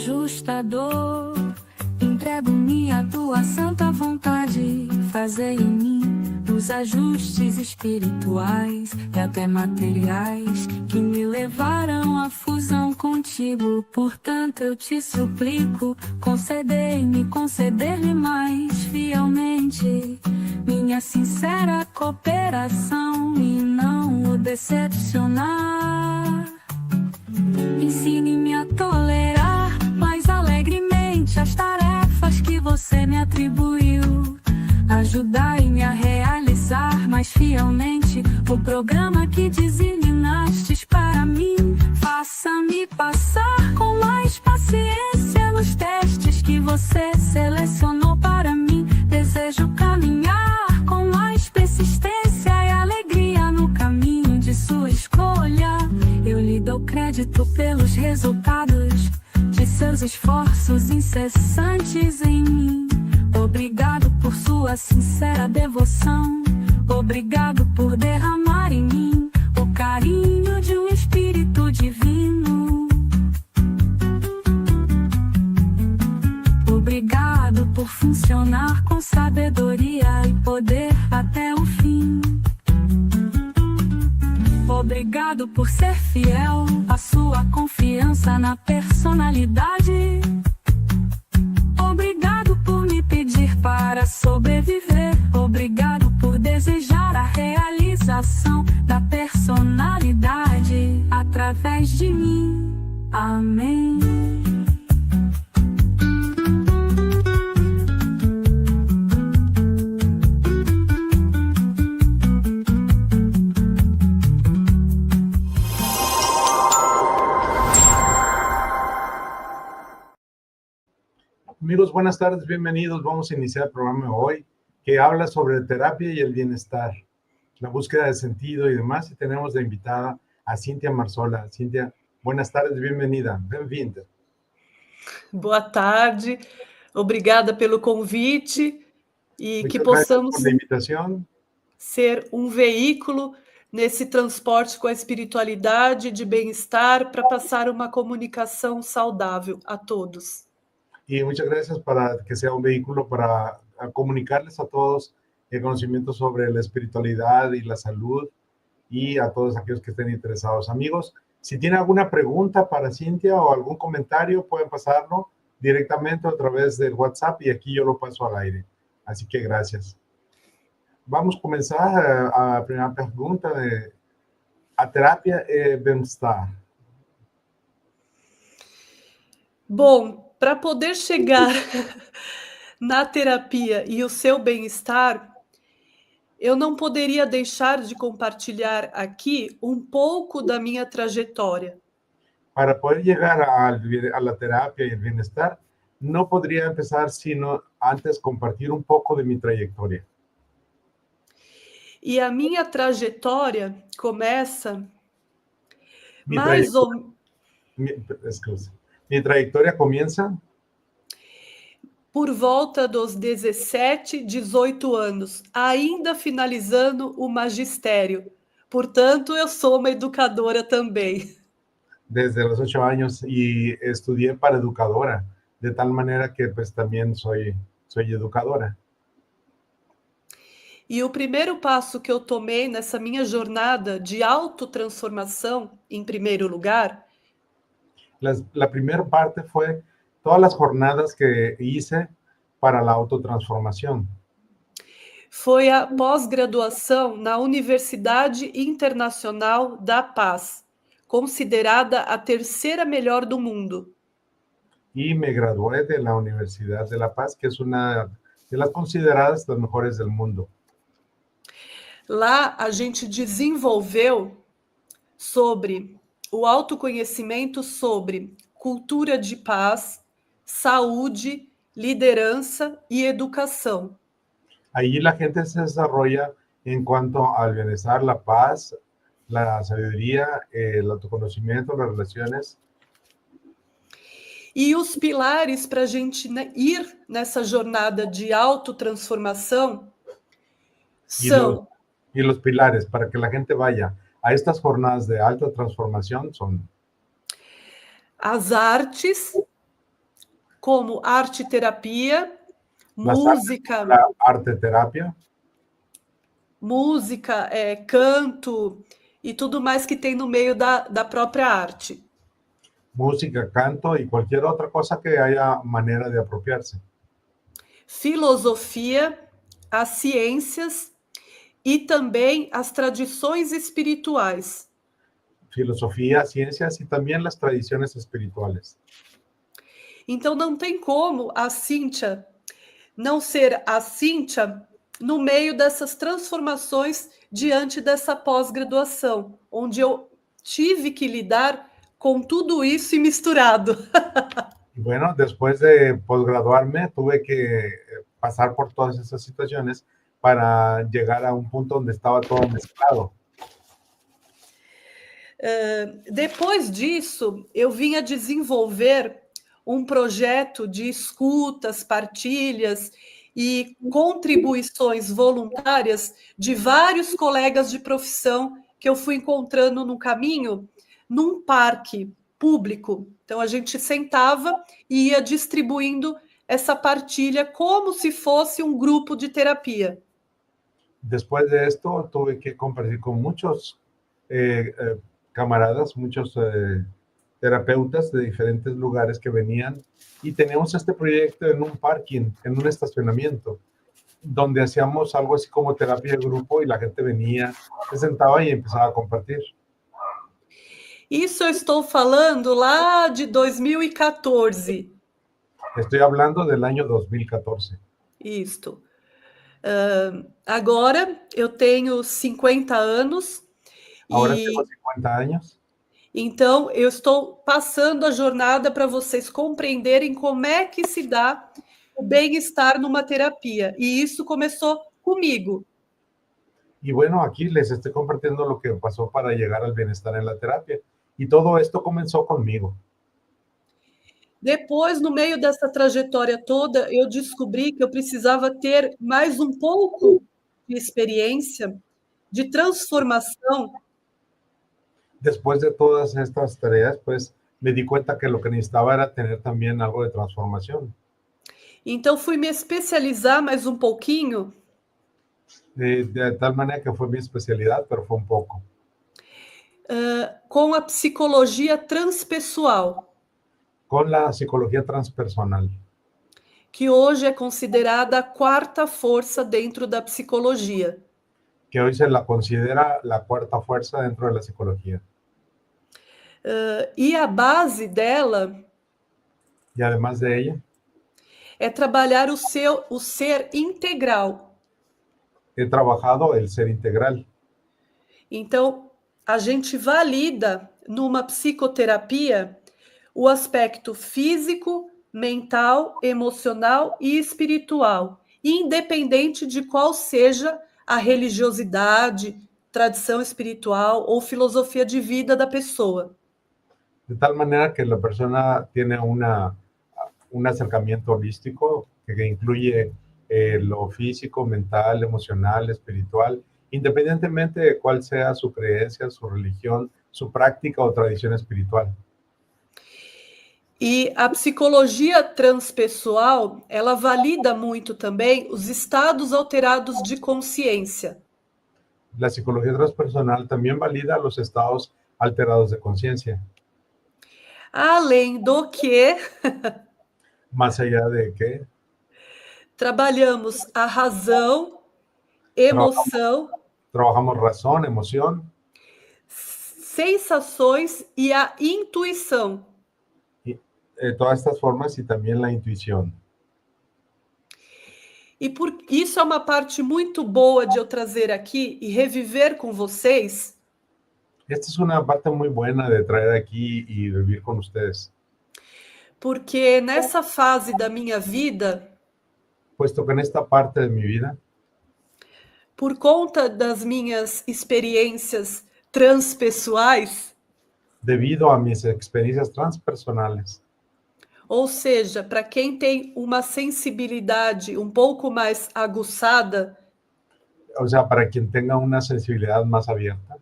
ajustador. Entrego-me à tua santa vontade, fazer em mim os ajustes espirituais e até materiais que me levaram à fusão contigo. Portanto eu te suplico, conceder-me mais fielmente minha sincera cooperação e não o decepcionar. Ensine-me a tolerar mais alegremente as tarefas que você me atribuiu. Ajudai-me a realizar mais fielmente o programa que designaste para mim. Faça-me passar com mais paciência nos testes que você selecionou para mim. Desejo caminhar com mais persistência e alegria no caminho de sua escolha. Eu lhe dou crédito pelos resultados de seus esforços incessantes em mim. Obrigado por sua sincera devoção. Obrigado por derramar em mim o carinho de um espírito divino. Obrigado por funcionar com sabedoria e poder até o fim. Obrigado por ser fiel à sua confiança na personalidade. Obrigado por me pedir para sobreviver. Obrigado por desejar a realização da personalidade através de mim. Amém. Amigos, buenas tardes, bienvenidos. Vamos a iniciar el programa de hoy que habla sobre terapia y el bienestar, la búsqueda de sentido y demás. Y tenemos de invitada a Cíntia Marzola. Cíntia, buenas tardes, bienvenida, bem-vinda. Boa tarde, obrigada pelo convite e Muchas que possamos por la invitación. Ser um veículo nesse transporte com a espiritualidade de bem-estar para passar uma comunicação saudável a todos. Y muchas gracias para que sea un vehículo para comunicarles a todos el conocimiento sobre la espiritualidad y la salud y a todos aquellos que estén interesados. Amigos, si tienen alguna pregunta para Cíntia o algún comentario, pueden pasarlo directamente a través del WhatsApp y aquí yo lo paso al aire. Así que gracias. Vamos a comenzar a primera pergunta de a terapia e bem-estar. Bom, para poder chegar na terapia e o seu bem-estar, eu não poderia deixar de compartilhar aqui um pouco da minha trajetória. Para poder llegar a la terapia y el bienestar, no podría empezar sino antes compartir un poco de mi trayectoria. E a minha trajetória começa Mi trayectoria comienza por volta dos 17, 18 anos, ainda finalizando o magistério. Portanto, eu sou uma educadora também. desde los 8 años y estudié para educadora, de tal manera que pues también soy educadora. E o primeiro passo que eu tomei nessa minha jornada de autotransformação, em primeiro lugar, La primera parte fue todas las jornadas que hice para la autotransformación. foi a pós-graduação na Universidade Internacional da Paz, considerada a terceira melhor do mundo. Y me gradué de la Universidad de La Paz, que es una de las consideradas las mejores del mundo. Lá a gente desenvolveu sobre o autoconhecimento sobre cultura de paz, saúde, liderança e educação. Allí la gente se desarrolla en cuanto al bienestar, la paz, la sabiduría, el autoconocimiento, las relaciones. E os pilares para a gente ir nessa jornada de autotransformação são... Y los pilares para que la gente vaya a estas jornadas de alta transformación son as artes, como arte-terapia, Las música, la arte terapia, música, canto e tudo mais que tem no meio da própria arte. música, canto y cualquier otra cosa que haya manera de apropiarse. Filosofia, as ciências e também as tradições espirituais. Filosofía, ciencias y también las tradiciones espirituales. Então não tem como a Cíntia não ser a Cíntia no meio dessas transformações diante dessa pós-graduação, onde eu tive que lidar com tudo isso e misturado. Y bueno, después de posgraduarme, tuve que pasar por todas esas situaciones para llegar a un punto donde estaba todo mezclado. Depois disso, eu vim a desenvolver um projeto de escutas, partilhas e contribuições voluntárias de vários colegas de profissão que eu fui encontrando no caminho, num parque público. Então, a gente sentava e ia distribuindo essa partilha como se fosse um grupo de terapia. Después de esto, tuve que compartir con muchos camaradas, muchos terapeutas de diferentes lugares que venían y teníamos este proyecto en un parking, en un estacionamiento, donde hacíamos algo así como terapia de grupo y la gente venía, se sentaba y empezaba a compartir. Isso eu estou falando lá de 2014. Estoy hablando del año 2014. Isto. Agora eu tenho 50 anos. Ahora tengo 50 años. Então, eu estou passando a jornada para vocês compreenderem como é que se dá o bem-estar numa terapia. E isso começou comigo. Y bueno, aquí les estoy compartiendo lo que pasó para llegar al bienestar en la terapia. Y todo esto comenzó conmigo. Depois, no meio dessa trajetória toda, eu descobri que eu precisava ter mais um pouco de experiência, de transformação. Después de todas estas tareas, pues me di cuenta que lo que necesitaba era tener también algo de transformación. Então, fui me especializar mais um pouquinho. De tal manera que fue mi especialidad, pero fue un poco. Com a psicologia transpessoal. Con la psicología transpersonal. Que hoje é considerada a quarta força dentro da psicologia. Que hoy se la considera la cuarta fuerza dentro de la psicología. E a base dela... Y además de ella... É trabalhar o ser integral. He trabajado el ser integral. Então, a gente valida numa psicoterapia o aspecto físico, mental, emocional e espiritual, independente de qual seja a religiosidade, tradição espiritual ou filosofia de vida da pessoa. De tal manera que la persona tiene un acercamiento holístico que incluye lo físico, mental, emocional, espiritual, independientemente de cuál sea su creencia, su religión, su práctica o tradición espiritual. E a psicologia transpessoal, ela valida muito também os estados alterados de consciência. La psicología transpersonal también valida los estados alterados de conciencia. Além do que... Más allá de que... Trabalhamos a razão, emoção... Trabajamos razón, emoción... sensações e a intuição. Todas estas formas y también la intuición. E isso é uma parte muito boa de eu trazer aqui e reviver com vocês. Esta es una parte muy buena de traer aquí y vivir con ustedes. Porque nessa fase da minha vida, puesto que en esta parte de mi vida, por conta das minhas experiências transpessoais, debido a mis experiencias transpersonales, ou seja, para quem tem uma sensibilidade um pouco mais aguçada, o sea, para quien tenga una sensibilidad más abierta,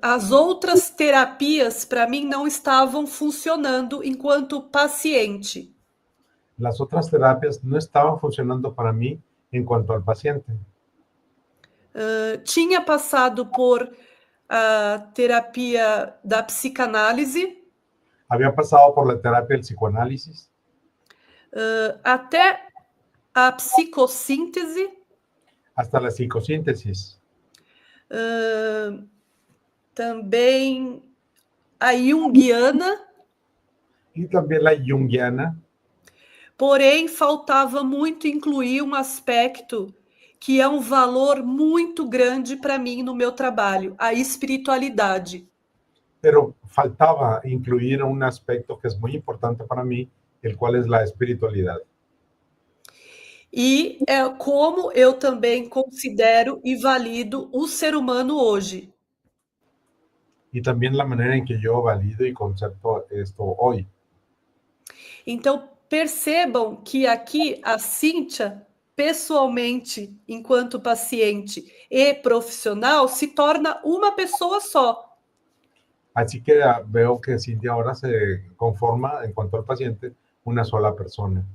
as outras terapias para mim não estavam funcionando enquanto paciente. Las otras terapias no estaban funcionando para mí en cuanto al paciente. Tinha passado por a terapia da psicanálise, Había pasado por la terapia del psicoanálisis, até a psicossíntese, hasta la psicosíntesis, também a junguiana, y también la junguiana, porém faltava muito incluir um aspecto que é um valor muito grande para mim no meu trabalho, a espiritualidade. pero faltaba incluir un aspecto que es muy importante para mí, el cual es la espiritualidad. E é como eu também considero e valido o ser humano hoje. Y también la manera en que yo valido y concepto esto hoy. Então, percebam que aqui a Cíntia, pessoalmente, enquanto paciente e profissional, se torna uma pessoa só. Así que veo que Cintia ahora se conforma, en cuanto al paciente, una sola persona.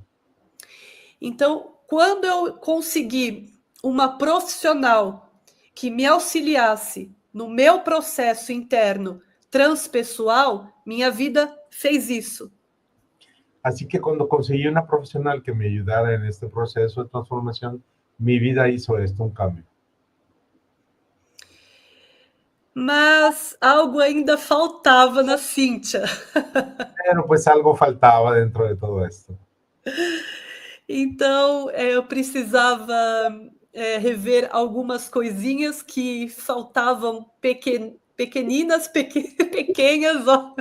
Então, quando eu consegui uma profissional que me auxiliasse no meu processo interno transpessoal, minha vida fez isso. Así que cuando conseguí una profesional que me ayudara en este proceso de transformación, mi vida hizo esto, un cambio. Mas algo ainda faltava na Cíntia. Pero pues algo faltaba dentro de todo esto. Então, eu precisava rever algumas coisinhas que faltavam pequeninas, pequeñas. Ó.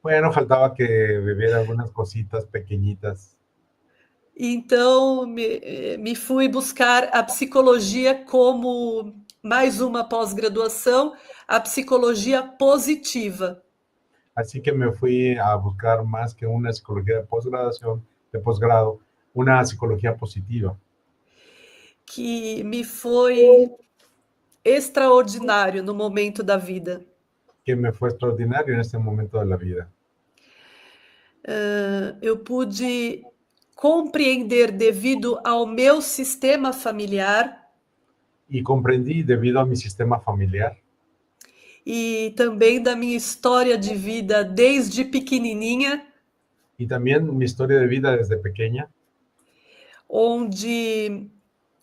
Bueno, faltaba que bebiera algunas cositas pequeñitas. Então, me fui buscar a psicologia como mais uma pós-graduação, a psicologia positiva. Así que me fui a buscar más que una psicología de posgraduación, de posgrado, una psicología positiva. Que me foi extraordinário no momento da vida. Que me fue extraordinario en este momento de la vida. Eu pude compreender devido ao meu sistema familiar. Y comprendí debido a mi sistema familiar. E também da minha história de vida desde pequenininha. Y también mi historia de vida desde pequeña. Onde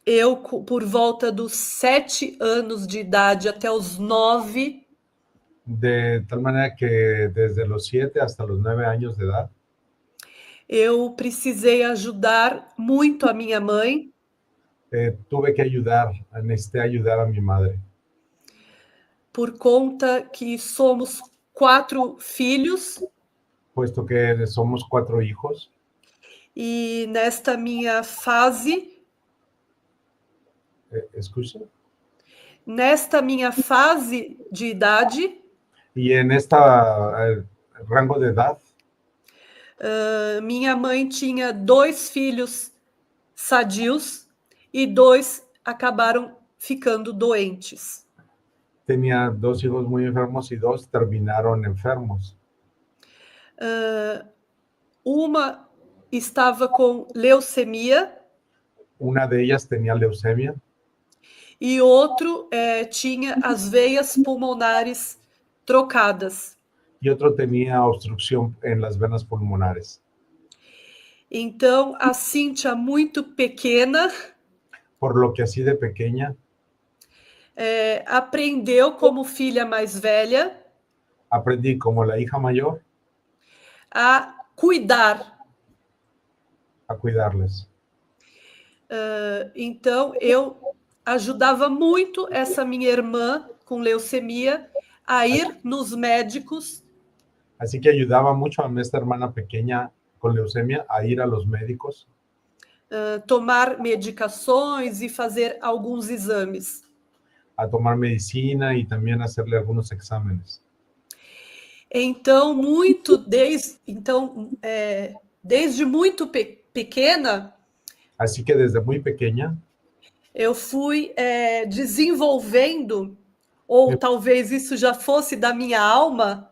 eu, por volta dos 7 anos de idade até os 9... De tal manera que desde los 7 hasta los 9 años de edad, eu precisei ajudar muito a minha mãe. Tuve que necesité ayudar a mi madre. Por conta que somos 4 filhos. Puesto que somos 4 hijos. E nesta minha fase... Escucha. Nesta minha fase de idade... Y en esta rango de edad, minha mãe tinha 2 filhos sadios e 2 acabaram ficando doentes. Tenía 2 hijos muy enfermos y 2 terminaron enfermos. Uma estava com leucemia. Una de ellas tenía leucemia. E outro tinha as veias pulmonares trocadas. Y otro tenía obstrucción en las venas pulmonares. Então, a Cíntia, muito pequena, por lo que así de pequeña, aprendeu como filha mais velha, aprendí como la hija mayor a cuidarles. Então, eu ajudava muito essa minha irmã com leucemia a ir nos médicos. Así que ayudaba mucho a esta hermana pequeña con leucemia a ir a los médicos. Tomar medicações e fazer alguns exames. A tomar medicina y también hacerle algunos exámenes. Então, desde muito pequena, así que desde muy pequeña, eu fui desenvolvendo Ou talvez isso já fosse da minha alma,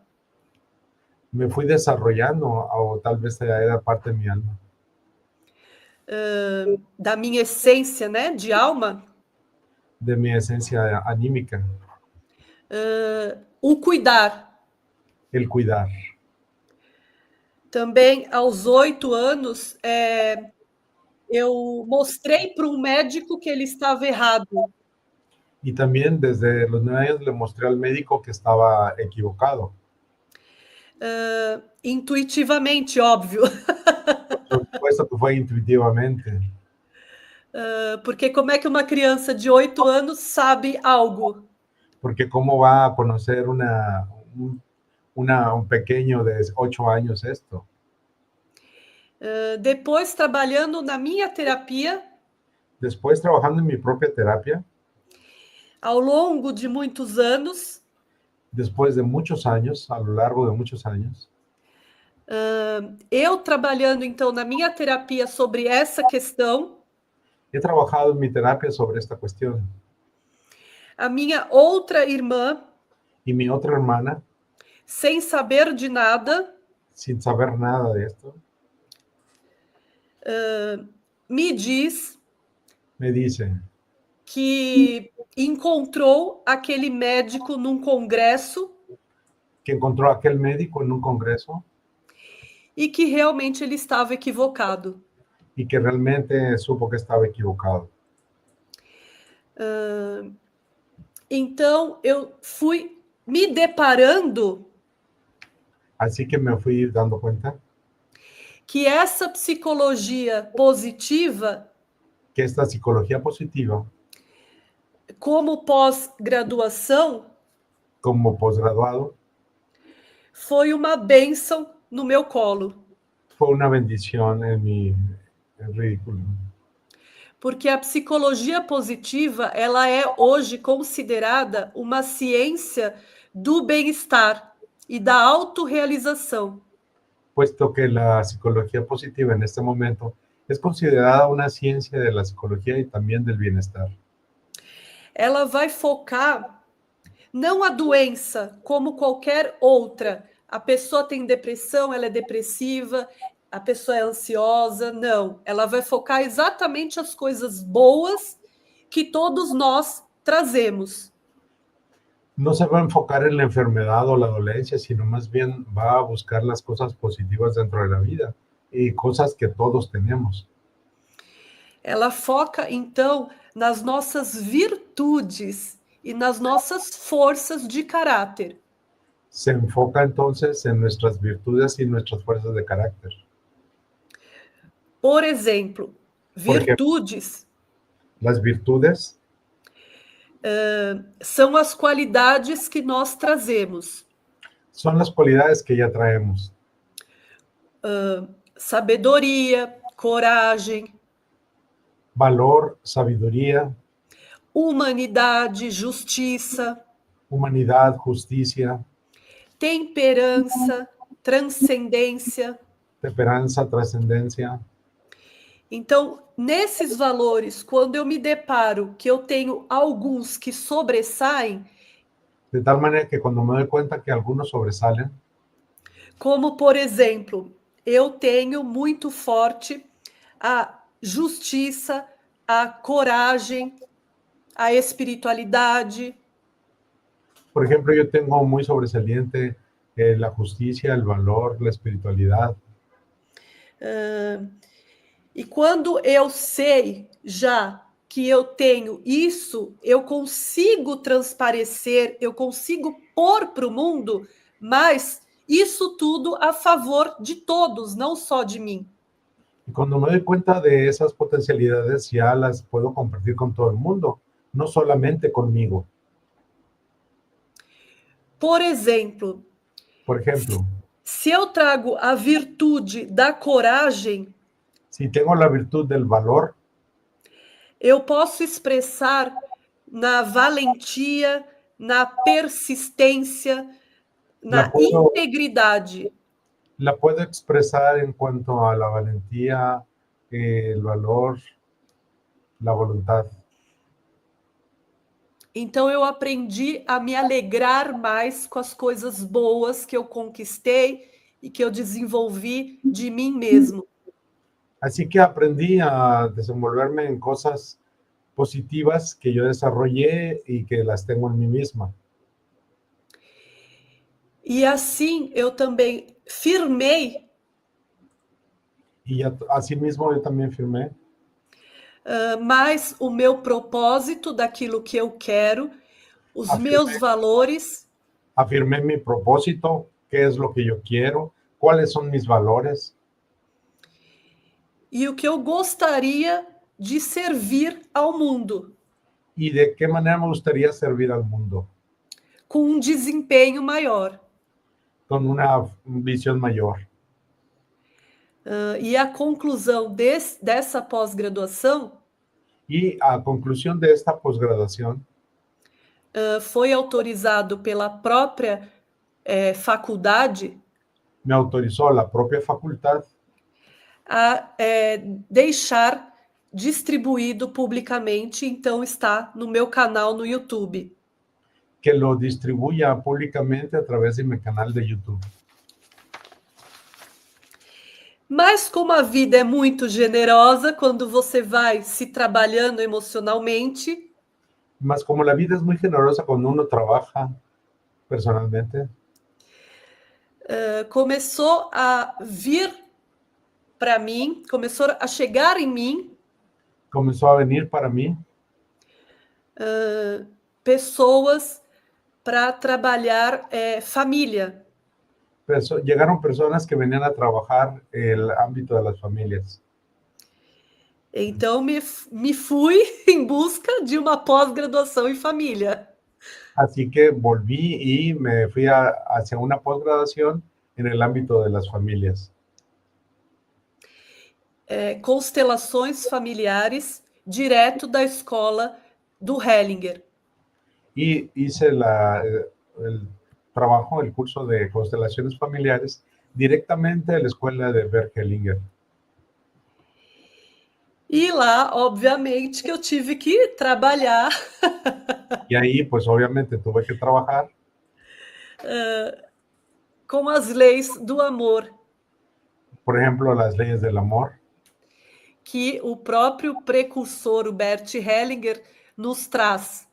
me fui desarrollando o tal vez era parte de mi alma, da minha essência, né, de alma, de mi esencia anímica, o cuidar. el cuidar. Também, aos 8 anos, eu mostrei para um médico que ele estava errado. Y también desde los 9 años le mostré al médico que estaba equivocado. Intuitivamente, óbvio. Por supuesto que fue intuitivamente, Porque como é que uma criança de 8 anos sabe algo? porque cómo va a conocer un pequeño de 8 años esto. Depois, trabalhando na minha terapia, Después trabajando en mi propia terapia, ao longo de muitos anos, después de muchos años, a lo largo de muchos años, eu trabalhando então na minha terapia sobre essa questão, he trabajado en mi terapia sobre esta cuestión. a minha outra irmã, Y mi otra hermana, sem saber de nada, sin saber nada de esto, me diz me dice que encontrou aquele médico num congresso que encontró a aquel médico en un congreso e que realmente ele estava equivocado. y que realmente supo que estaba equivocado. Então, eu fui me deparando Así que me fui dando cuenta que essa psicologia positiva, que esta psicología positiva, como pós-graduação, como posgraduado, foi uma bênção no meu colo. fue una bendición en mi ridículo. Porque a psicologia positiva, ela é hoje considerada uma ciência do bem-estar e da autorrealização. Puesto que la psicología positiva en este momento es considerada una ciencia de la psicología y también del bienestar. Ela vai focar não a doença como qualquer outra. A pessoa tem depressão, ela é depressiva, a pessoa é ansiosa. Não, ela vai focar exatamente as coisas boas que todos nós trazemos. No se va a enfocar en la enfermedad o la dolencia, sino más bien va a buscar las cosas positivas dentro de la vida y cosas que todos tenemos. Ela foca, então, nas nossas virtudes e nas nossas forças de caráter. Se enfoca entonces en nuestras virtudes y nuestras fuerzas de carácter. Por exemplo, virtudes Las virtudes são as qualidades que nós trazemos. son las cualidades que ya traemos. Sabedoria, coragem, Valor, sabiduría, humanidade, justiça, humanidad, justicia, temperança, transcendência. temperanza, trascendencia. Então, nesses valores, quando eu me deparo que eu tenho alguns que sobressaem, De tal manera que cuando me doy cuenta que algunos sobresalen, como, por exemplo, eu tenho muito forte a justiça, a coragem, a espiritualidade. por ejemplo, yo tengo muy sobresaliente la justicia, el valor, la espiritualidad. E quando eu sei já que eu tenho isso, eu consigo transparecer, eu consigo pôr para o mundo, mas isso tudo a favor de todos, não só de mim. Y cuando me doy cuenta de esas potencialidades, ya las puedo compartir con todo el mundo, no solamente conmigo. Por exemplo, Por ejemplo, se eu trago a virtude da coragem, si tengo la virtud del valor, eu posso expressar na valentia, na persistência, na integridade. la puedo expresar en cuanto a la valentía, el valor, la voluntad. Então eu aprendi a me alegrar mais com as coisas boas que eu conquistei e que eu desenvolvi de mim mesmo. Así que aprendí a desenvolverme en cosas positivas que yo desarrollé y que las tengo en mí misma. E assim eu também firmei Y asimismo yo también firmé mais o meu propósito daquilo que eu quero, os meus valores afirmé mi propósito, qué es lo que yo quiero, cuáles son mis valores e o que eu gostaria de servir ao mundo, y de qué manera me gustaría servir al mundo com um desempenho maior. con una visión mayor. E a conclusão dessa pós-graduação Y a conclusión de esta posgraduación foi autorizado pela própria faculdade me autorizó la propia facultad a deixar distribuído publicamente, então está no meu canal no YouTube. que lo distribuya públicamente a través de mi canal de YouTube. Mas como a vida é muito generosa, quando você vai se trabalhando emocionalmente, Más como la vida es muy generosa cuando uno trabaja personalmente, começou a vir para mim, começou a chegar em mim comenzó a venir para mí pessoas para trabalhar família. llegaron personas que venían a trabajar el ámbito de las familias. Então me fui em busca de uma pós-graduação em família. Así que volví y me fui hacia una posgraduación en el ámbito de las familias. Constelações familiares, direto da escola do Hellinger. Y hice el trabajo, el curso de constelaciones familiares directamente de la escuela de Bert Hellinger. E lá, obviamente, que eu tive que trabalhar Y ahí, pues obviamente tuve que trabajar com as leis do amor, por ejemplo, las leyes del amor, que o próprio precursor, o Bert Hellinger, nos traz.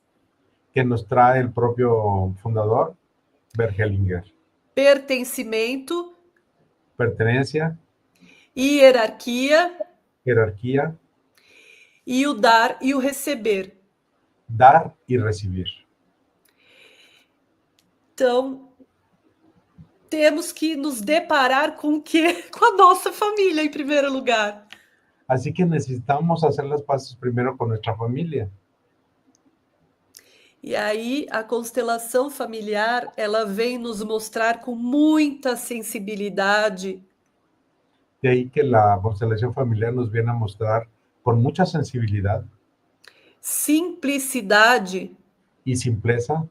que nos trae el propio fundador, Bert Hellinger. Pertencimento, Pertenencia, hierarquia jerarquía, e o dar e o receber. dar y recibir. Então, temos que nos deparar com o quê? Com a nossa família, em primeiro lugar. Así que necesitamos hacer las paces primero con nuestra familia. E aí, a constelação familiar, ela vem nos mostrar com muita sensibilidade De ahí que la constelación familiar nos viene a mostrar con mucha sensibilidad simplicidade y simpleza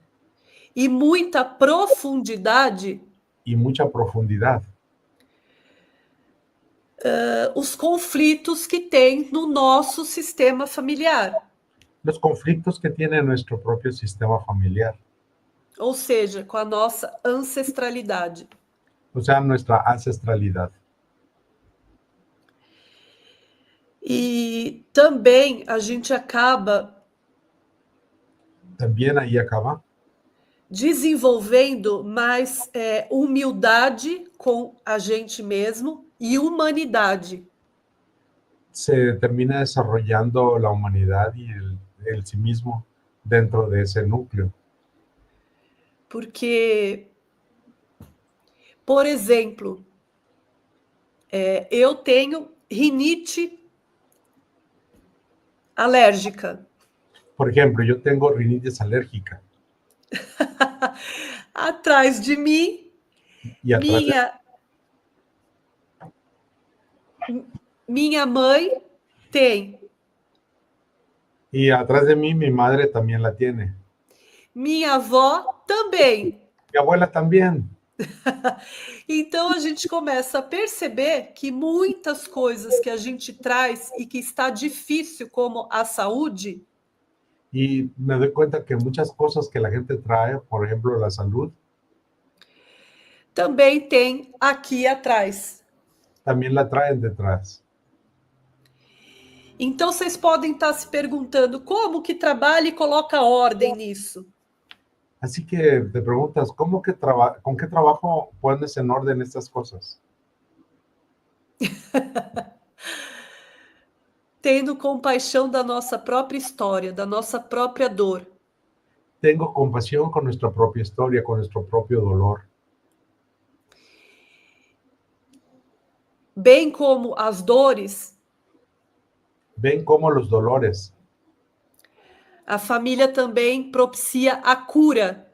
e muita profundidade y mucha profundidad os conflitos que tem no nosso sistema familiar. los conflictos que tiene nuestro propio sistema familiar, Ou seja, com a nossa ancestralidade. o sea, nuestra ancestralidad. E também a gente acaba También ahí acaba desenvolvendo mais humildade com a gente mesmo e humanidade. se termina desarrollando la humanidad y el sí mismo dentro de ese núcleo. Porque, por exemplo, eu tenho rinite alérgica. Por ejemplo, yo tengo rinitis alérgica Atrás de mim, y atrás minha mãe tem, y atrás de mí mi madre también la tiene. minha avó também. Mi abuela también. Então a gente começa a perceber que muitas coisas que a gente traz e que está difícil, como a saúde, Y me doy cuenta que muchas cosas que la gente trae, por ejemplo, la salud, também tem aqui atrás. también la traen detrás. Então vocês podem estar se perguntando como que trabalha e coloca ordem nisso. Así que te preguntas, ¿con qué trabajo pones en orden estas cosas? Tendo compaixão da nossa própria história, da nossa própria dor. Tengo compasión con nuestra propia historia, con nuestro propio dolor. Bem como as dores, Ven cómo los dolores, a família também propicia a cura.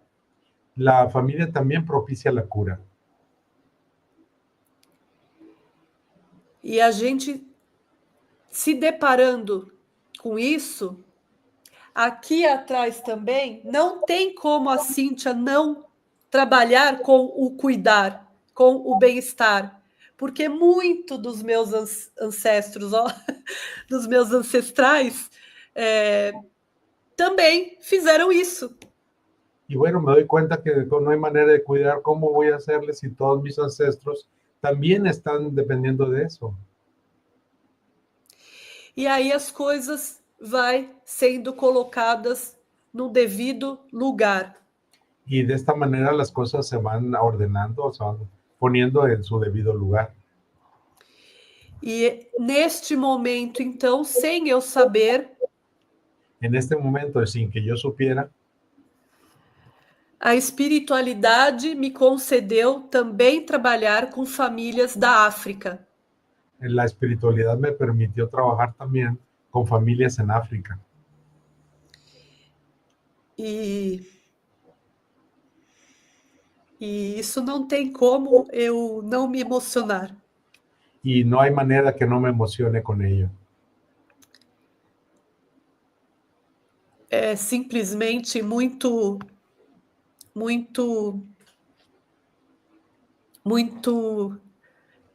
la familia también propicia la cura. E a gente se deparando com isso, aqui atrás também, não tem como a Cíntia não trabalhar com o cuidar, com o bem-estar, porque muito dos meus ancestros, ó, dos meus ancestrais, também fizeram isso. Y bueno, me doy cuenta que no hay manera de cuidar cómo voy a hacerles si todos mis ancestros también están dependiendo de eso. E aí as coisas vai sendo colocadas no devido lugar. Y de esta manera las cosas se van ordenando, se van poniendo en su debido lugar. E neste momento, então, sem eu saber, En este momento, sin que yo supiera, a espiritualidade me concedeu também trabalhar com famílias da África. la espiritualidad me permitió trabajar también con familias en África. E isso não tem como eu não me emocionar. Y no hay manera que no me emocione con ello. É simplesmente muito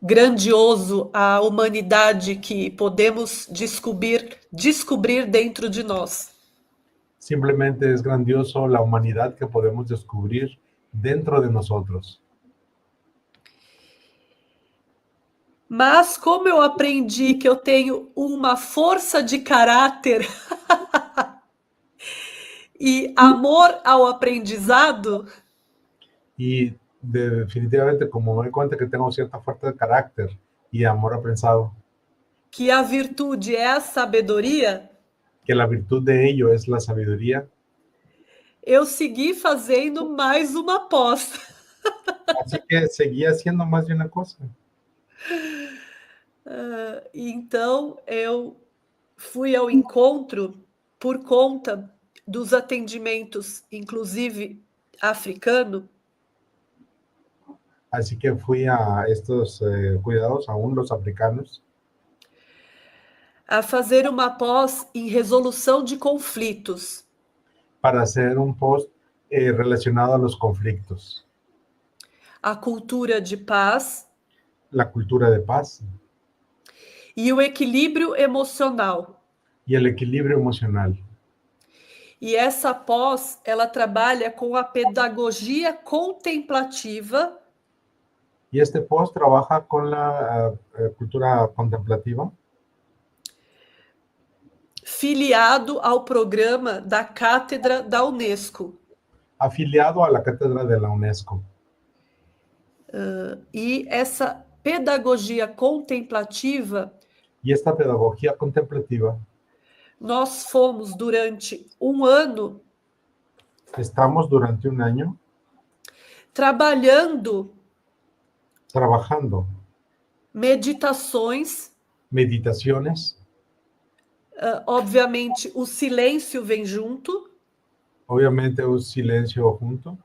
grandioso a humanidade que podemos descobrir dentro de nós. Simplemente es grandioso la humanidad que podemos descubrir dentro de nosotros. Mas como eu aprendi que eu tenho uma força de caráter e amor ao aprendizado, Y definitivamente, como me doy cuenta que tengo cierta fuerza de carácter y amor aprensado, que a virtude é a sabedoria, que la virtud de ello es la sabiduría, eu segui fazendo mais uma pós. así que seguí haciendo más de una cosa. Então, eu fui ao encontro por conta dos atendimentos, inclusive africano, Así que fui a estos cuidados, aún los africanos, a fazer uma pós em resolução de conflitos. para hacer un post relacionado a los conflictos, A cultura de paz la cultura de paz e o equilíbrio emocional. y el equilibrio emocional. E essa pós, ela trabalha com a pedagogia contemplativa Y este post trabaja con la cultura contemplativa, filiado ao programa da Cátedra da Unesco. afiliado a la cátedra de la UNESCO. E essa pedagogia contemplativa, Y esta pedagogía contemplativa, nós fomos durante um ano estamos durante un año trabalhando trabajando meditações. meditaciones, Obviamente, o silêncio vem junto, obviamente un silencio junto,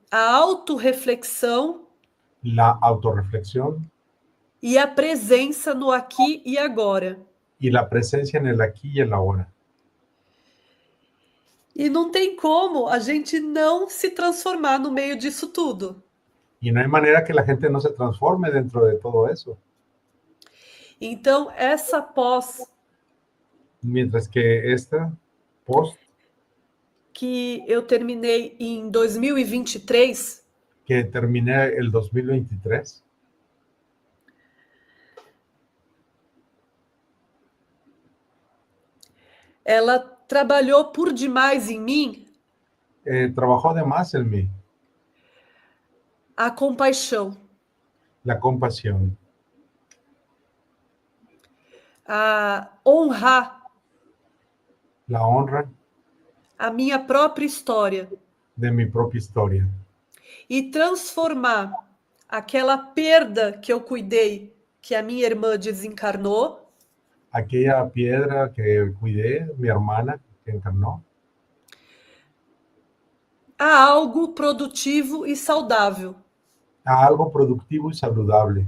a autorreflexão la autorreflexión e a presença no aqui e agora. y la presencia en el aquí y el ahora. E não tem como a gente não se transformar no meio disso tudo. Y no hay manera que la gente no se transforme dentro de todo eso. Então, essa pós mientras que esta post que eu terminei em 2023, que terminé el 2023, ela trabalhou por demais em mim trabajó de más en mí a compaixão, la compasión, a honrar la honra a minha própria história de mi propia historia e transformar aquela perda que eu cuidei, que a minha irmã desencarnou, aquella piedra que cuidé, mi hermana que encarnó, a algo produtivo e saudável. a algo productivo y saludable.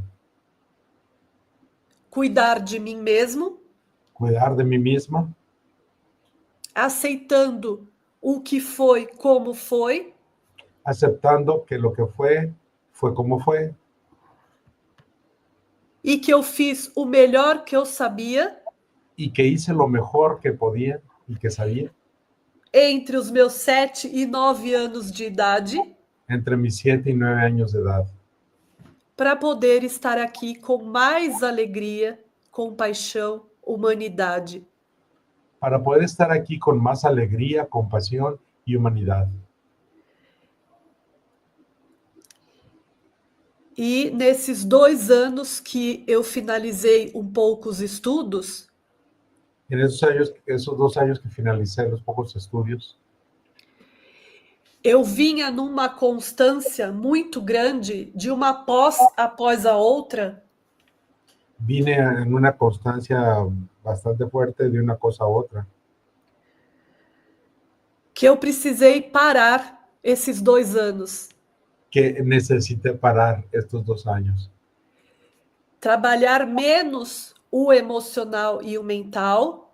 Cuidar de mim mesmo, Cuidar de mí misma, aceitando o que foi como foi, aceptando que lo que fue como fue, e que eu fiz o melhor que eu sabia y que hice lo mejor que podía y que sabía entre os meus 7 e 9 anos de idade, entre mis 7 y 9 años de edad, para poder estar aqui com mais alegria, compaixão, humanidade. para poder estar aquí con más alegría, compasión y humanidad. E nesses 2 anos que eu finalizei um pouco os estudos, En esos 2 años que finalicé los pocos estudios, eu vinha numa constância muito grande de uma pós após a outra, vine en una constancia bastante fuerte de una cosa a otra, que eu precisei parar esses 2 anos. que necesité parar estos 2 años. Trabalhar menos o emocional e o mental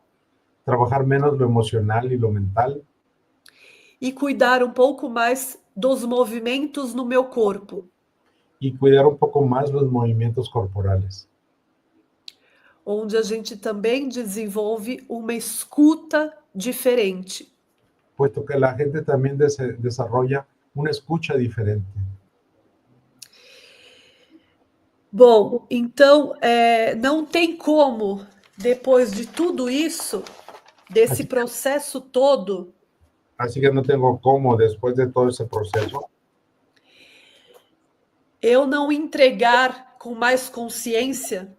Trabajar menos lo emocional y lo mental e cuidar um pouco mais dos movimentos no meu corpo, y cuidar un poco más los movimientos corporales, onde a gente também desenvolve uma escuta diferente. puesto que la gente también desarrolla una escucha diferente. Bom, então não tem como, depois de tudo isso, desse processo todo, Así que no tengo cómo, después de todo ese proceso, eu não entregar com mais consciência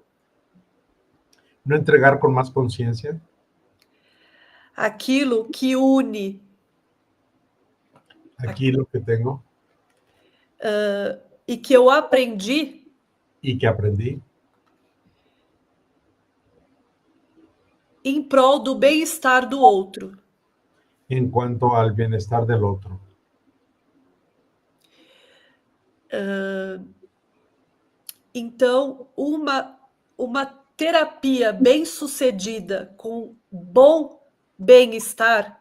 no entregar con más conciencia aquilo que une aquí lo que tengo e que eu aprendi y que aprendí em prol do bem-estar do outro. en cuanto al bienestar del otro. Então, uma terapia bem-sucedida com bom bem-estar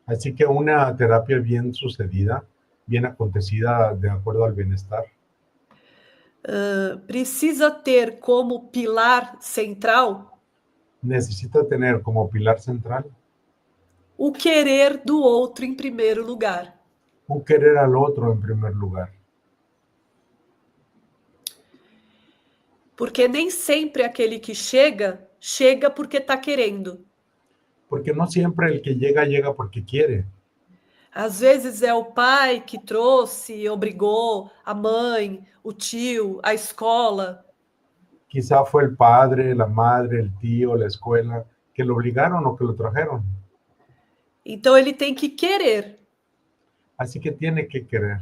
Así que una terapia bien sucedida, bien acontecida de acuerdo al bienestar, precisa ter como pilar central necesita tener como pilar central o querer do outro em primeiro lugar. un querer al otro en primer lugar. Porque nem sempre aquele que chega, chega porque está querendo. Porque no siempre el que llega, llega porque quiere. Às vezes é o pai que trouxe, obrigou, a mãe, o tio, a escola. Quizá fue el padre, la madre, el tío, la escuela, que lo obligaron o que lo trajeron. Então ele tem que querer. Así que tiene que querer.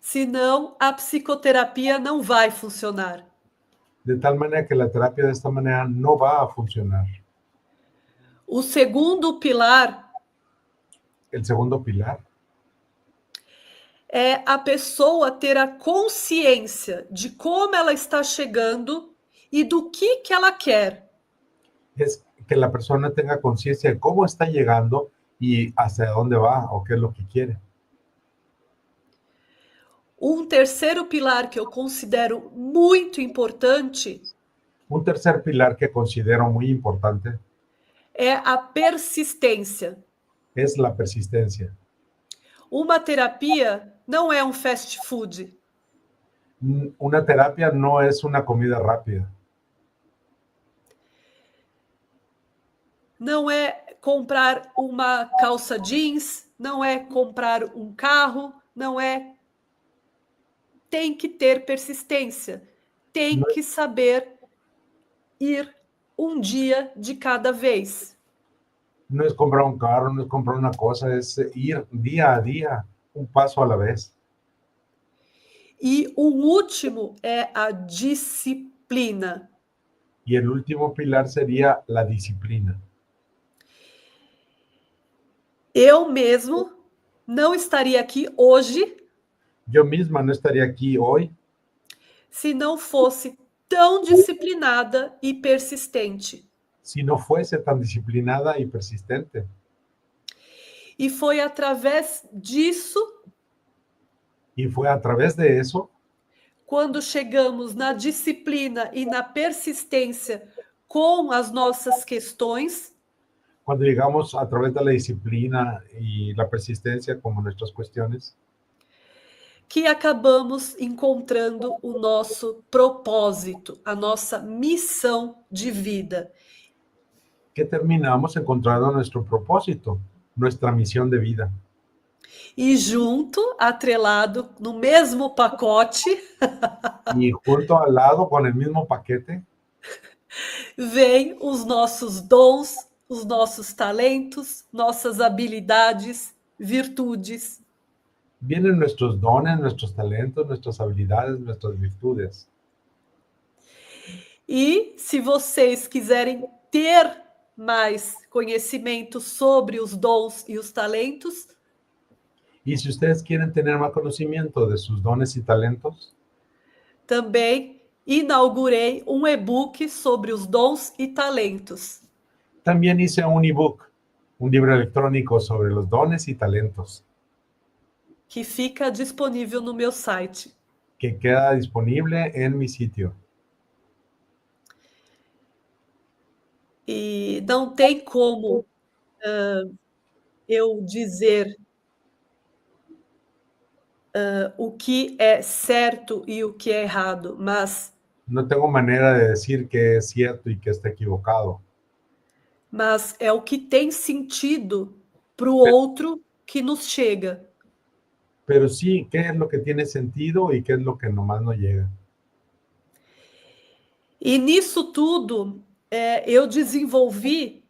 Senão a psicoterapia não vai funcionar. De tal manera que la terapia de esta manera no va a funcionar. O segundo pilar El segundo pilar é a pessoa ter a consciência de como ela está chegando e do que ela quer. es que la persona tenga conciencia de cómo está llegando y hacia dónde va o qué es lo que quiere. Um terceiro pilar que eu considero muito importante Un tercer pilar que considero muy importante é a persistência. es la persistencia. Uma terapia não é um fast food. Una terapia no es una comida rápida. Não é comprar uma calça jeans, não é comprar um carro, não é. Tem que ter persistência, tem Não- que saber ir um dia de cada vez. No es comprar un carro, no es comprar una cosa, es ir día a día, un paso a la vez. E o último é a disciplina. Y el último pilar sería la disciplina. Eu mesmo não estaria aqui hoje Yo misma no estaría aquí hoy se não fosse tão disciplinada e persistente. si no fuese tan disciplinada y persistente. E foi através disso, Y fue a través de eso, quando chegamos na disciplina e na persistência com as nossas questões, cuando llegamos a través de la disciplina y la persistencia como nuestras cuestiones, que acabamos encontrando o nosso propósito, a nossa missão de vida. que terminamos encontrando nuestro propósito, nuestra misión de vida. E junto, atrelado no mesmo pacote, Y junto al lado, con el mismo paquete, vem os nossos dons, os nossos talentos, nossas habilidades, virtudes. vienen nuestros dones, nuestros talentos, nuestras habilidades, nuestras virtudes. E se vocês quiserem ter mais conhecimento sobre os dons e os talentos, Y si ustedes quieren tener más conocimiento de sus dones y talentos, também inaugurei um e-book sobre os dons e talentos. también hice un ebook, un libro electrónico sobre los dones y talentos, Que fica disponível no meu site. que queda disponible en mi sitio. E não tem como eu dizer o que é certo e o que é errado, mas No tengo manera de decir que es cierto y que está equivocado, é o que tem sentido para o outro que nos chega. pero sí, qué es lo que tiene sentido y qué es lo que nomás no llega. E nisso tudo, eu desenvolvi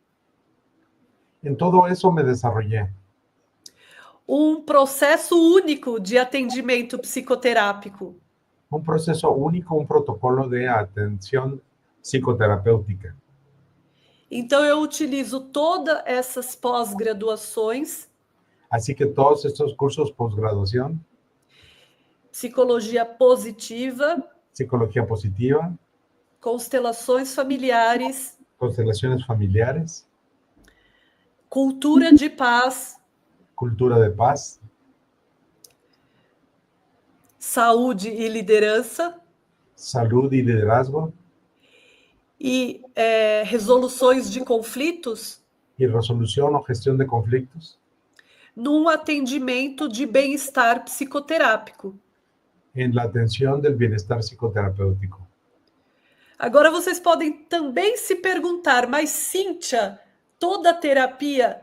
En todo eso me desarrollé processo único de atendimento psicoterápico. un proceso único, un protocolo de atención psicoterapéutica. Então, eu utilizo todas essas pós-graduações, Así que todos estos cursos posgraduación, psicologia positiva, psicología positiva, constelações familiares, constelaciones familiares, cultura de paz, cultura de paz, saúde e liderança, salud y liderazgo e resoluções de conflitos y resolución o gestión de conflictos num atendimento de bem-estar psicoterápico. en la atención del bienestar psicoterapéutico. Agora vocês podem também se perguntar, mas Cíntia, toda terapia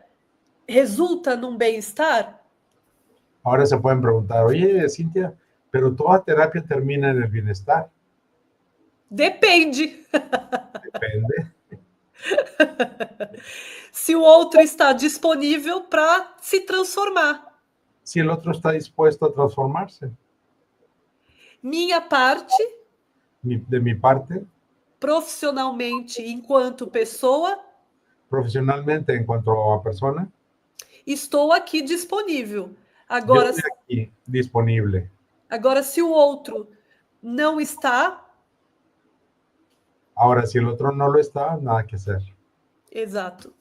resulta num bem-estar? Ahora se pueden preguntar, oye, Cintia, pero toda terapia termina en el bienestar. Depende. Depende. Se o outro está disponível para se transformar. Si el otro está dispuesto a transformarse. Minha parte, De mi parte, profissionalmente, enquanto pessoa, profesionalmente en cuanto a persona, estou aqui disponível. yo Agora, estoy aquí disponible. agora, se o outro não está, Ahora, si el otro no lo está, nada que hacer. exato.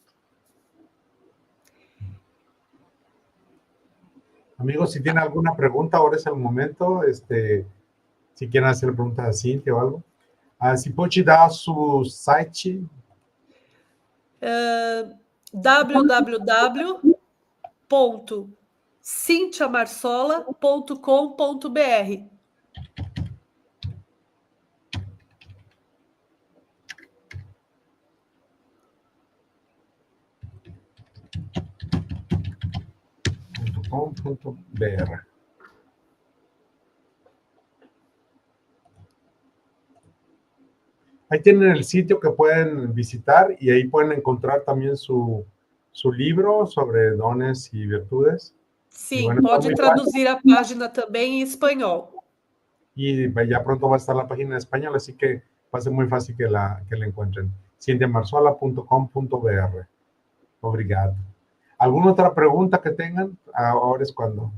Amigos, si tienen alguna pregunta, ahora es el momento. Si quieren hacer preguntas a Cintia o algo. Se pode dar su site, www.cintiamarsola.com.br. .com.br. Ahí tienen el sitio que pueden visitar y ahí pueden encontrar también su libro sobre dones y virtudes. Sim, bueno, está pode muy traduzir a página também em espanhol. Y ya pronto va a estar la página en español, así que va a ser muy fácil que la encuentren. cintiamarsola.com.br. Obrigado. ¿Alguna otra pregunta que tengan? Ahora es cuando.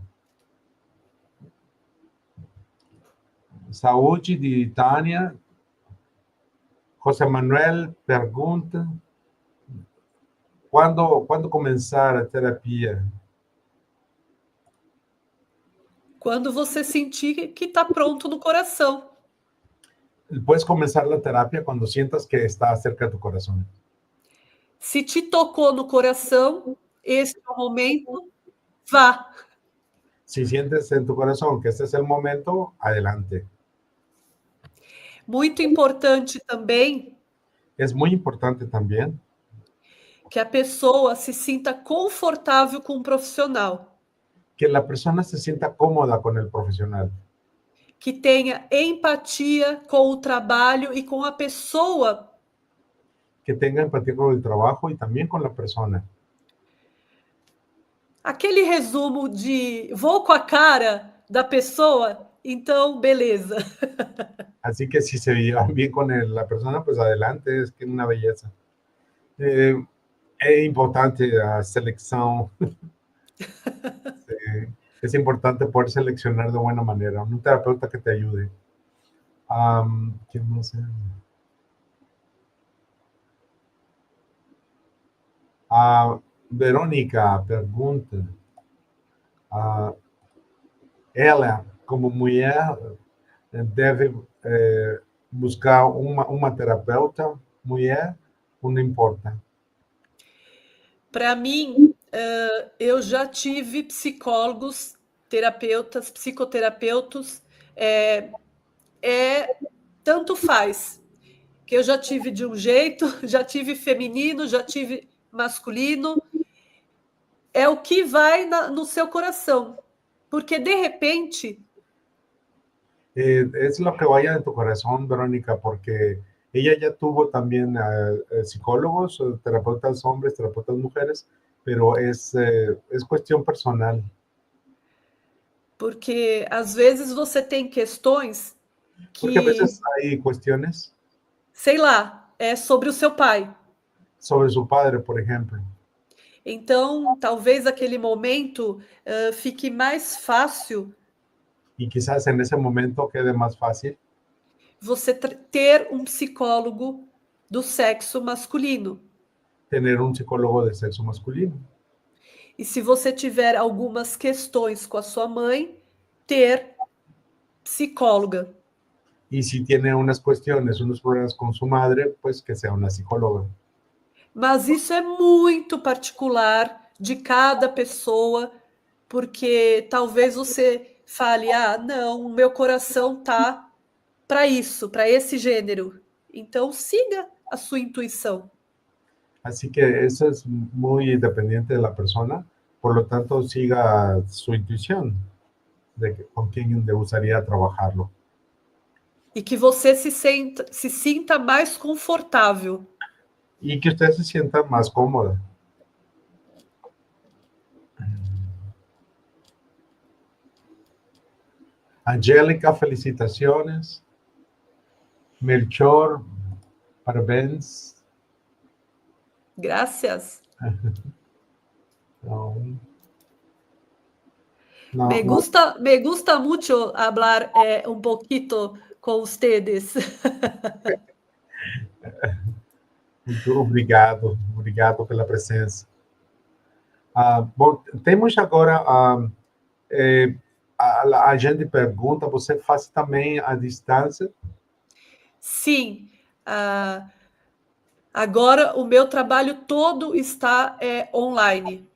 Saúde de Tânia. José Manuel pergunta: quando começar a terapia? Quando você sentir que está pronto no coração. Puedes comenzar la terapia cuando sientas que está cerca de tu corazón. Se te tocou no coração, esse é o momento, vá. Si sientes en tu corazón que este es el momento, adelante. Muito importante também Es muy importante también que a pessoa se sinta confortável com o profissional, que la persona se sienta cómoda con el profesional, que tenha empatia com o trabalho e com a pessoa. que tenga empatía con el trabajo y también con la persona. Aquele resumo de vou com a cara da pessoa, então beleza. Así que si se llevan bien con la persona, pues adelante, es que es una belleza. Es importante la selección. Sí, es importante poder seleccionar de buena manera. Un terapeuta que te ayude. ¿Quién más? Verónica pergunta: ela, como mulher, deve buscar uma terapeuta mulher ou não importa? Para mim, eu já tive psicólogos, terapeutas, psicoterapeutas, tanto faz, que eu já tive de um jeito, já tive feminino, já tive masculino, é o que vai no seu coração, porque de repente... Es lo que vaya en tu corazón, Verónica, porque ella ya tuvo también psicólogos, terapeutas hombres, terapeutas mujeres, pero es cuestión personal. Porque às vezes você tem questões Porque a que, veces hay cuestiones sei lá, é sobre o seu pai. sobre su padre, por ejemplo. Então, talvez aquele momento fique mais fácil Y quizás en ese momento quede más fácil você ter um psicólogo do sexo masculino. tener un psicólogo de sexo masculino. E se você tiver algumas questões com a sua mãe, ter psicóloga. Y si tiene unas cuestiones, unos problemas con su madre, pues que sea una psicóloga. Mas isso é muito particular de cada pessoa, porque talvez você fale, não, o meu coração tá para isso, para esse gênero. Então siga a sua intuição. Así que eso es muy dependiente de la persona, por lo tanto siga su intuición de con quién le gustaría trabajarlo. E que você se sinta mais confortável. Y que usted se sienta más cómoda. Angélica, felicitaciones. Melchor, parabéns. Gracias. Me gusta mucho hablar un poquito con ustedes. Muito obrigado pela presença. Bom, temos agora a gente pergunta, você faz também à distância? Sim, Agora o meu trabalho todo está online.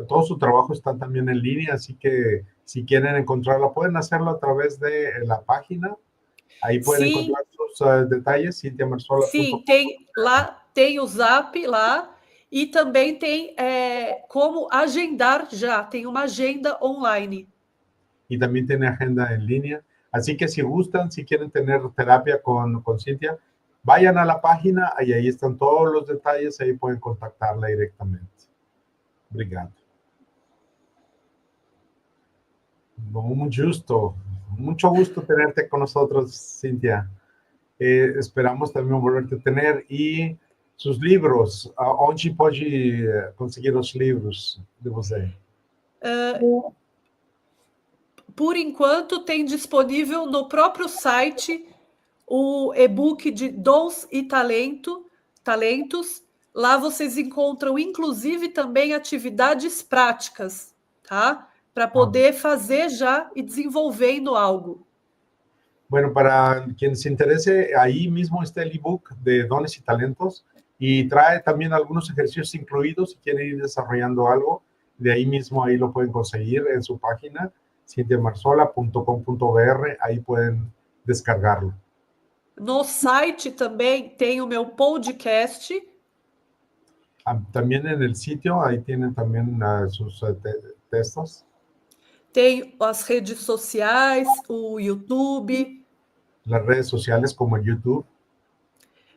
Todo su trabajo está también en línea, así que si quieren encontrarla, pueden hacerlo a través de la página. Ahí pueden Sim, encontrar sus detalles, cintiamarsola.com. sim, tem o Zap lá e também tem como agendar já, tem uma agenda online. Y también tiene agenda en línea. Así que si gustan, si quieren tener terapia con Cintia, vayan a la página y ahí están todos los detalles, ahí pueden contactarla directamente. Obrigado. Mucho gusto tenerte con nosotros, Cintia. Esperamos também volverte a tener. E seus livros, onde pode conseguir os livros de você? Por enquanto, tem disponível no próprio site o e-book de Dons e Talentos. Lá vocês encontram, inclusive, também atividades práticas, tá? Para poder fazer já e desenvolvendo algo. Bueno, para quien se interese, ahí mismo está el ebook de Dones y Talentos y trae también algunos ejercicios incluidos si quieren ir desarrollando algo. De ahí mismo, ahí lo pueden conseguir en su página, cintiamarsola.com.br, ahí pueden descargarlo. No site também tem o meu podcast. También en el sitio, ahí tienen también sus textos. Tem as redes sociais, o YouTube. Las redes sociales como el YouTube.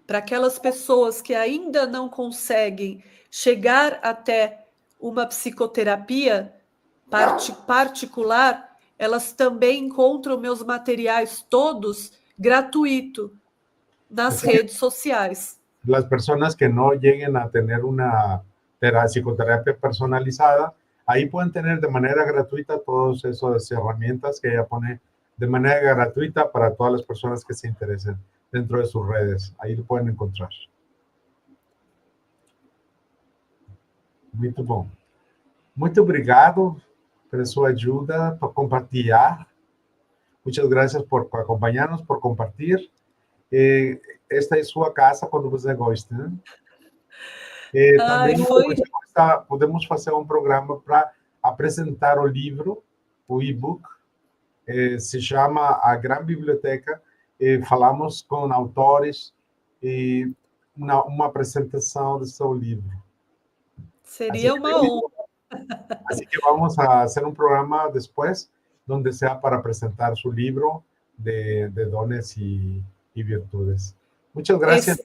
Para aquelas pessoas que ainda não conseguem chegar até uma psicoterapia particular, elas também encontram meus materiais todos gratuito nas redes sociais. Las personas que no lleguen a tener una psicoterapia personalizada, ahí pueden tener de manera gratuita todas esas herramientas que ella pone de manera gratuita para todas las personas que se interesen dentro de sus redes. Ahí lo pueden encontrar. Muito bom. Muito obrigado por sua ajuda, por compartilhar. Muchas gracias por acompañarnos, por compartir. Esta é sua casa quando você gosta, né? Também podemos fazer um programa para apresentar o livro, o e-book. Se chama A Gran Biblioteca. Falamos com autores e uma apresentação do seu livro. Seria uma honra. Así que vamos a hacer un programa después donde sea para presentar su libro de dones y virtudes. Muchas gracias.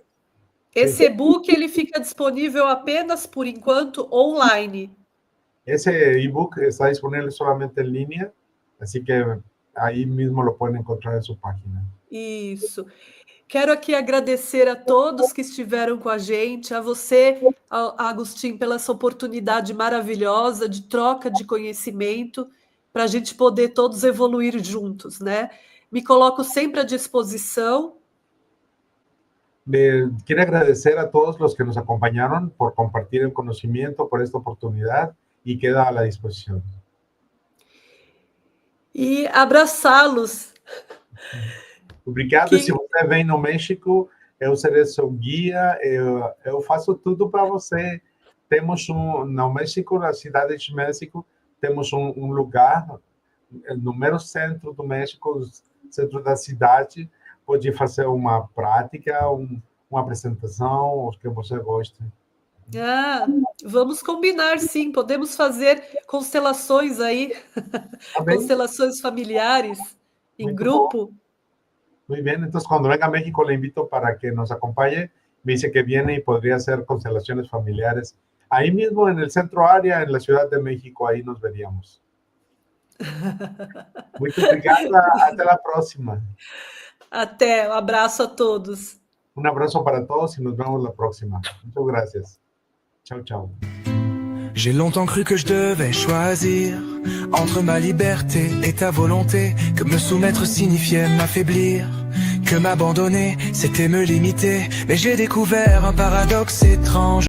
Esse e-book ele fica disponível apenas por enquanto online. Ese e-book está disponible solamente en línea, así que ahí mismo lo pueden encontrar en su página. Isso. Quero aqui agradecer a todos que estiveram com a gente, a você, Agustin, pela essa oportunidade maravilhosa de troca de conhecimento, para a gente poder todos evoluir juntos, né? Me coloco sempre à disposição. Quiero agradecer a todos los que nos acompañaron por compartir el conocimiento, por esta oportunidad, y queda a la disposición. E abraçá-los. Obrigado. Se você vem no México, eu serei seu guia, eu faço tudo para você. Temos no México, na cidade de México, temos um lugar no mero centro do México, centro da cidade, pode fazer uma prática, uma apresentação, o que você goste. Vamos combinar, sim. Podemos fazer constelações aí, constelações familiares, em grupo. Bom. Muy bien, entonces cuando venga a México le invito para que nos acompañe. Me dice que viene y podría hacer constelaciones familiares. Ahí mismo en el centro área, en la Ciudad de México, ahí nos veríamos. Muito obrigada, até a próxima. Até, um abraço a todos. Un abrazo para todos y nos vemos la próxima. Muchas gracias. Chao, chao. J'ai longtemps cru que je devais choisir entre ma liberté et ta volonté, que me soumettre signifiait m'affaiblir, que m'abandonner c'était me limiter, mais j'ai découvert un paradoxe étrange.